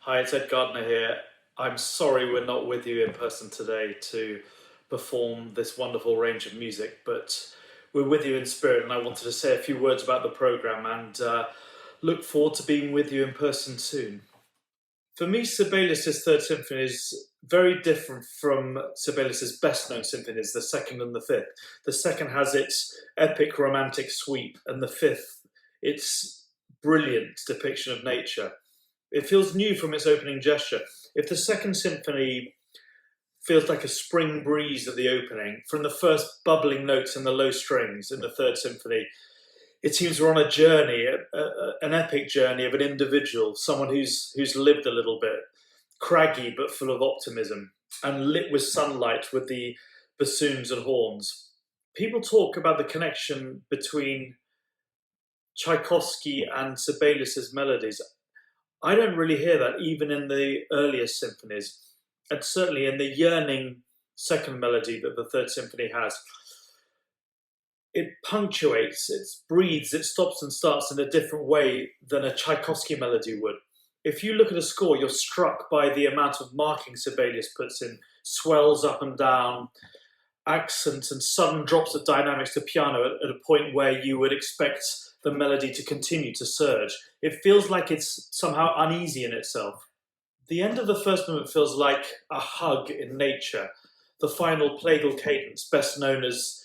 Hi, it's Gardner here. I'm sorry we're not with you in person today to perform this wonderful range of music, but we're with you in spirit, and I wanted to say a few words about the program and look forward to being with you in person soon. For me, Sibelius' Third Symphony is very different from Sibelius' best-known symphonies, the second and the fifth. The second has its epic romantic sweep, and the fifth, its brilliant depiction of nature. It feels new from its opening gesture. If the second symphony feels like a spring breeze at the opening, from the first bubbling notes and the low strings in the third symphony, it seems we're on a journey, an epic journey of an individual, someone who's lived a little bit, craggy but full of optimism, and lit with sunlight with the bassoons and horns. People talk about the connection between Tchaikovsky and Sibelius's melodies. I don't really hear that even in the earliest symphonies, and certainly in the yearning second melody that the third symphony has. It punctuates, it breathes, it stops and starts in a different way than a Tchaikovsky melody would. If you look at a score, you're struck by the amount of marking Sibelius puts in, swells up and down, accents and sudden drops of dynamics to piano at a point where you would expect the melody to continue to surge. It feels like it's somehow uneasy in itself. The end of the first movement feels like a hug in nature. The final plagal cadence, best known as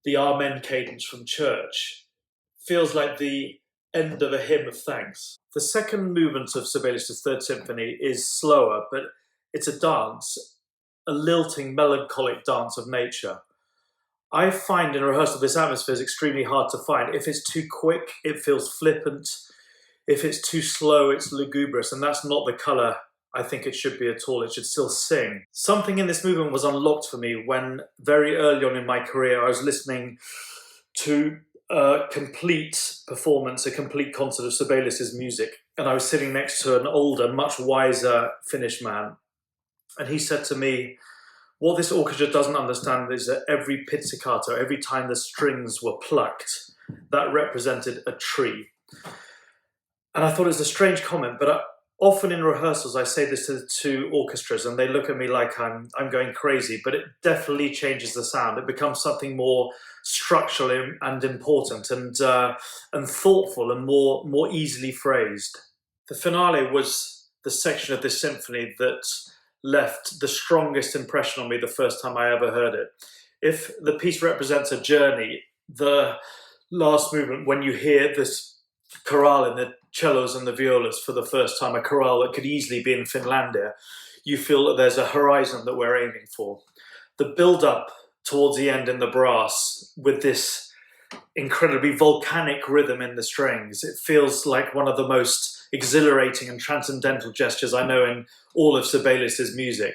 the Amen cadence from church, feels like the end of a hymn of thanks. The second movement of Sibelius' Third Symphony is slower, but it's a dance, a lilting, melancholic dance of nature. I find in rehearsal this atmosphere is extremely hard to find. If it's too quick, it feels flippant. If it's too slow, it's lugubrious, and that's not the colour I think it should be at all. It should still sing. Something in this movement was unlocked for me when very early on in my career I was listening to a complete performance, a complete concert of Sibelius' music, and I was sitting next to an older, much wiser Finnish man, and he said to me, what this orchestra doesn't understand is that every pizzicato, every time the strings were plucked, that represented a tree. And I thought it was a strange comment, but often in rehearsals I say this to orchestras and they look at me like I'm going crazy, but it definitely changes the sound. It becomes something more structural and important and thoughtful and more easily phrased. The finale was the section of this symphony that left the strongest impression on me the first time I ever heard it. If the piece represents a journey, the last movement, when you hear this chorale in the cellos and the violas for the first time, a chorale that could easily be in Finlandia, you feel that there's a horizon that we're aiming for. The build-up towards the end in the brass with this incredibly volcanic rhythm in the strings, it feels like one of the most exhilarating and transcendental gestures I know in all of Sibelius' music.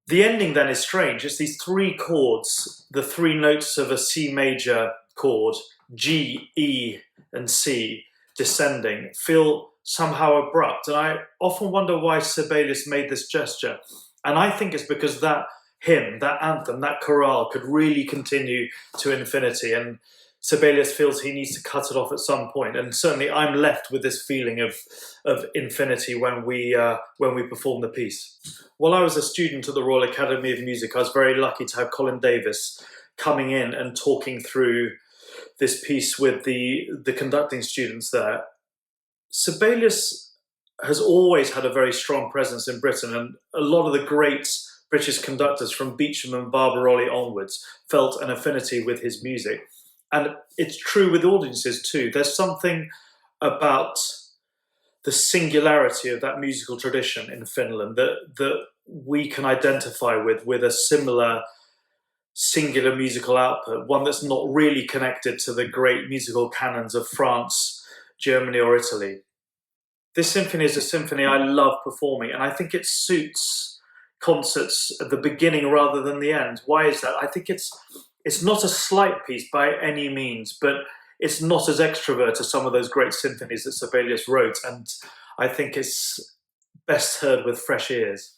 The ending then is strange. It's these three chords, the three notes of a C major chord, G, E, and C, descending, feel somehow abrupt. And I often wonder why Sibelius made this gesture. And I think it's because that hymn, that anthem, that chorale could really continue to infinity. And Sibelius feels he needs to cut it off at some point. And certainly I'm left with this feeling of infinity when we perform the piece. While I was a student at the Royal Academy of Music, I was very lucky to have Colin Davis coming in and talking through this piece with the conducting students there. Sibelius has always had a very strong presence in Britain, and a lot of the great British conductors from Beecham and Barbaroli onwards felt an affinity with his music. And it's true with audiences too. There's something about the singularity of that musical tradition in Finland that we can identify with a similar singular musical output, one that's not really connected to the great musical canons of France, Germany, or Italy. This symphony is a symphony I love performing, and I think it suits concerts at the beginning rather than the end. Why is that? I think it's not a slight piece by any means, but it's not as extrovert as some of those great symphonies that Sibelius wrote, and I think it's best heard with fresh ears.